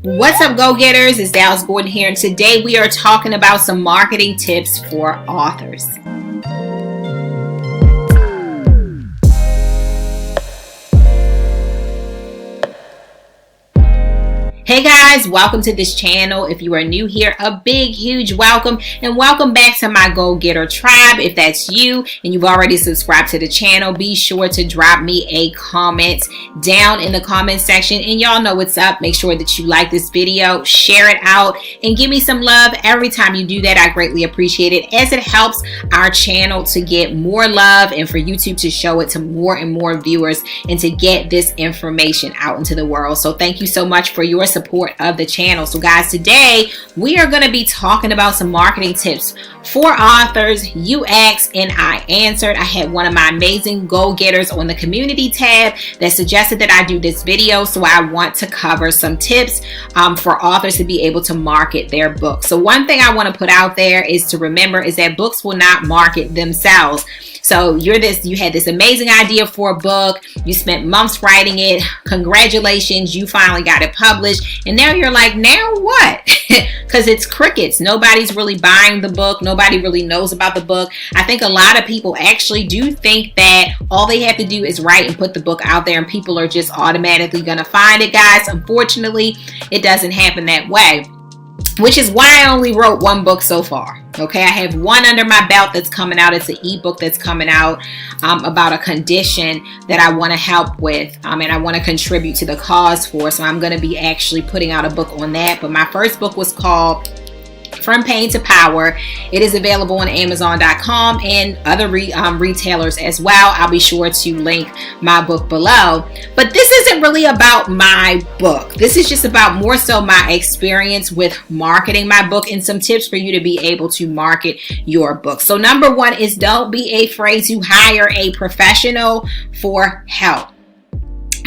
What's up, go-getters? It's Dallas Gordon here, and today we are talking about some marketing tips for authors. Hey guys, welcome to this channel. If you are new here, a big, huge welcome, and welcome back to my Go-Getter tribe. If that's you and you've already subscribed to the channel, be sure to drop me a comment down in the comment section, and y'all know what's up. Make sure that you like this video, share it out, and give me some love. Every time you do that, I greatly appreciate it, as it helps our channel to get more love and for YouTube to show it to more and more viewers and to get this information out into the world. So thank you so much for your support of the channel. So guys, today we are going to be talking about some marketing tips for authors. You asked and I answered. I had one of my amazing go-getters on the community tab that suggested that I do this video, so I want to cover some tips for authors to be able to market their book. So one thing I want to put out there is to remember is that books will not market themselves. So you had this amazing idea for a book, you spent months writing it, congratulations, you finally got it published, and now you're like, now what? Because it's crickets. Nobody's really buying the book. Nobody really knows about the book. I think a lot of people actually do think that all they have to do is write and put the book out there and people are just automatically going to find it, guys. Unfortunately, it doesn't happen that way, which is why I only wrote one book so far. Okay, I have one under my belt that's coming out. It's an ebook that's coming out about a condition that I want to help with, and I want to contribute to the cause for. So I'm going to be actually putting out a book on that. But my first book was called From Pain to Power. It is available on Amazon.com and other retailers as well. I'll be sure to link my book below. But this isn't really about my book. This is just about more so my experience with marketing my book and some tips for you to be able to market your book. So number one is don't be afraid to hire a professional for help.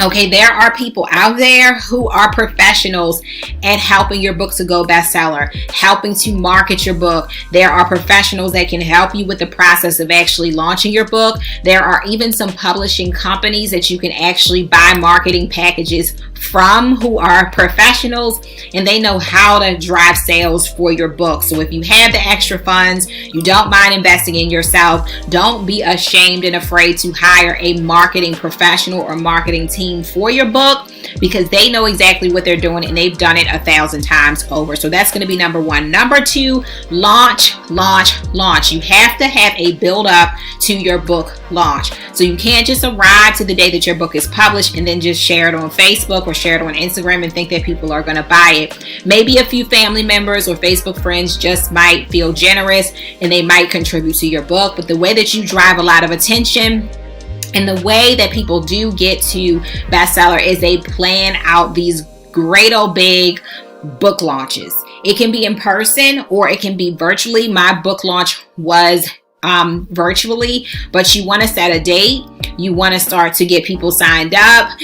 Okay, there are people out there who are professionals at helping your book to go bestseller, helping to market your book. There are professionals that can help you with the process of actually launching your book. There are even some publishing companies that you can actually buy marketing packages from who are professionals, and they know how to drive sales for your book. So if you have the extra funds, you don't mind investing in yourself, don't be ashamed and afraid to hire a marketing professional or marketing team for your book, because they know exactly what they're doing and they've done it 1,000 times over. So that's going to be number one. Number two, launch. You have to have a build up to your book launch. So you can't just arrive to the day that your book is published and then just share it on Facebook or share it on Instagram and think that people are going to buy it. Maybe a few family members or Facebook friends just might feel generous and they might contribute to your book. But the way that you drive a lot of attention and the way that people do get to bestseller is they plan out these great old big book launches. It can be in person or it can be virtually. My book launch was virtually, but you want to set a date. You want to start to get people signed up,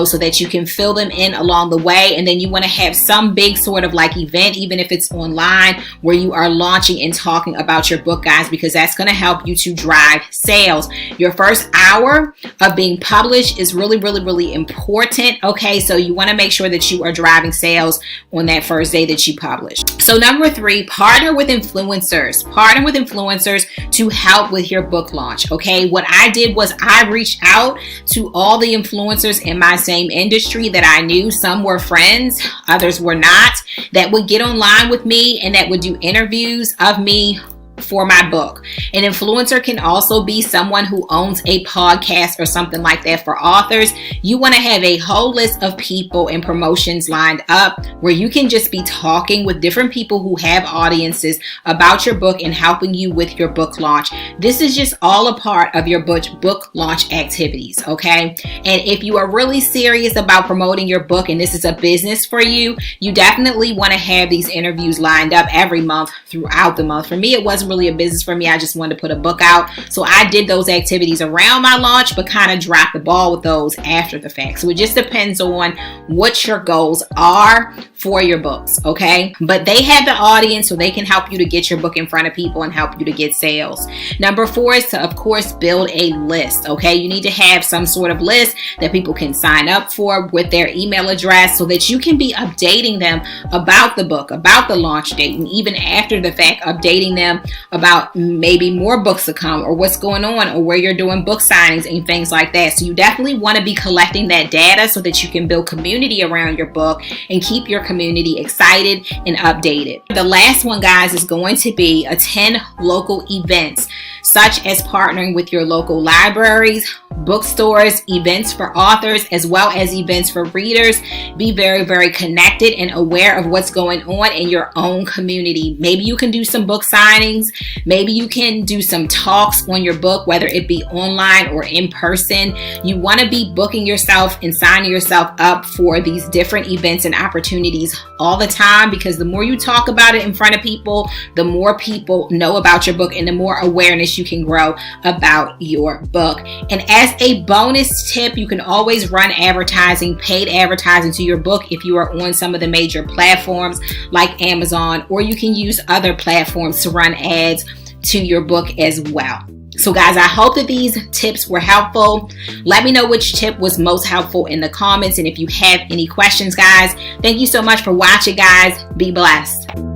so that you can fill them in along the way. And then you want to have some big sort of like event, even if it's online, where you are launching and talking about your book, guys, because that's going to help you to drive sales. Your first hour of being published is really, really, really important. Okay, so you want to make sure that you are driving sales on that first day that you publish. So number three, partner with influencers. Partner with influencers to help with your book launch. Okay, what I did was I reached out to all the influencers in my same industry that I knew. Some were friends, others were not, that would get online with me and that would do interviews of me for my book. An influencer can also be someone who owns a podcast or something like that for authors. You want to have a whole list of people and promotions lined up where you can just be talking with different people who have audiences about your book and helping you with your book launch. This is just all a part of your book launch activities, okay? And if you are really serious about promoting your book and this is a business for you, you definitely want to have these interviews lined up every month throughout the month. For me, it was wasn't really a business for me. I just wanted to put a book out. So I did those activities around my launch, but kind of dropped the ball with those after the fact. So it just depends on what your goals are for your books, okay? But they have the audience, so they can help you to get your book in front of people and help you to get sales. Number 4 is to, of course, build a list, okay? You need to have some sort of list that people can sign up for with their email address so that you can be updating them about the book, about the launch date, and even after the fact, updating them about maybe more books to come or what's going on or where you're doing book signings and things like that. So you definitely want to be collecting that data so that you can build community around your book and keep your community excited and updated. The last one, guys, is going to be attend local events, such as partnering with your local libraries, bookstores, events for authors, as well as events for readers. Be very, very connected and aware of what's going on in your own community. Maybe you can do some book signings. Maybe you can do some talks on your book, whether it be online or in person. You want to be booking yourself and signing yourself up for these different events and opportunities all the time, because the more you talk about it in front of people, the more people know about your book and the more awareness you can grow about your book. And as a bonus tip, you can always run advertising, paid advertising to your book if you are on some of the major platforms like Amazon, or you can use other platforms to run ads to your book as well. So guys, I hope that these tips were helpful. Let me know which tip was most helpful in the comments. And if you have any questions, guys, thank you so much for watching, guys. Be blessed.